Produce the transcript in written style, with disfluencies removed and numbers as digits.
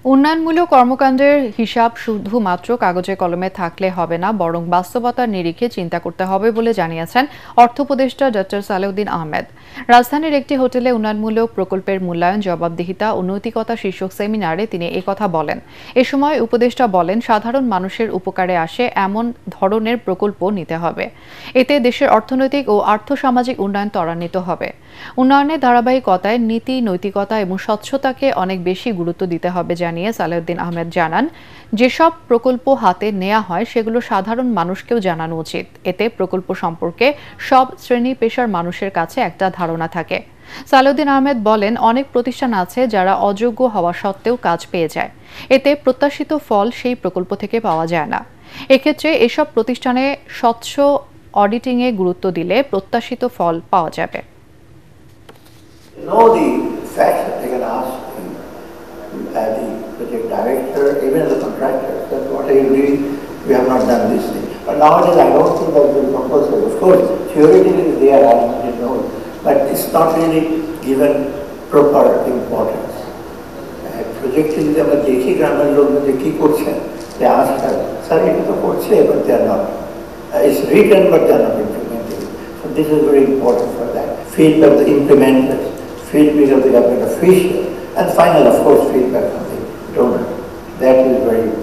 উন্নয়নমূলক কর্মকাণ্ডের হিসাব শুধুমাত্র কাগজে কলমে থাকলে হবে না, বরং বাস্তবতার নিরিখে চিন্তা করতে হবে বলে জানিয়েছেন অর্থ উপদেষ্টা ডক্টর সালেউদ্দিন আহমেদ। রাজধানীর একটি হোটেলে উন্নয়নমূলক প্রকল্পের মূল্যায়ন, জবাবদিহিতা ও নৈতিকতা শীর্ষক সেমিনারে তিনি একথা বলেন। এ সময় উপদেষ্টা বলেন, সাধারণ মানুষের উপকারে আসে এমন ধরনের প্রকল্প নিতে হবে। এতে দেশের অর্থনৈতিক ও আর্থসামাজিক উন্নয়ন ত্বরান্বিত হবে। উন্নয়নের ধারাবাহিকতায় নীতি, নৈতিকতা এবং স্বচ্ছতাকে অনেক বেশি গুরুত্ব দিতে হবে জানিয়ে সালেউদ্দিন আহমেদ জানান, যেসব প্রকল্প হাতে নেওয়া হয় সেগুলো সাধারণ মানুষকেও জানানো উচিত। এতে প্রকল্প সম্পর্কে সব শ্রেণী পেশার মানুষের কাছে একটা ধারণা থাকে। সালেউদ্দিন আহমেদ বলেন, অনেক প্রতিষ্ঠান আছে যারা অযোগ্য হওয়া সত্ত্বেও কাজ পেয়ে যায়। এতে প্রত্যাশিত ফল সেই প্রকল্প থেকে পাওয়া যায় না। এক্ষেত্রে এসব প্রতিষ্ঠানে স্বচ্ছ অডিটিংয়ে গুরুত্ব দিলে প্রত্যাশিত ফল পাওয়া যাবে। Know the facts that they can ask the project director, even the contractor, that what are you doing? We have not done this thing. But nowadays I don't think that will compulsory. Of course, theoretically they are asking to know, but it's not really given proper importance. Project যদি আমরা দেখি গ্রামের লোক যে কি করছেন, they ask her, sir, এটা তো করছে, but they are not. It's written, but they are not implementing. So this is very important for that. Feedback of the implementers, feedback of the government official, and final, of course, feedback from the donor. That is very important.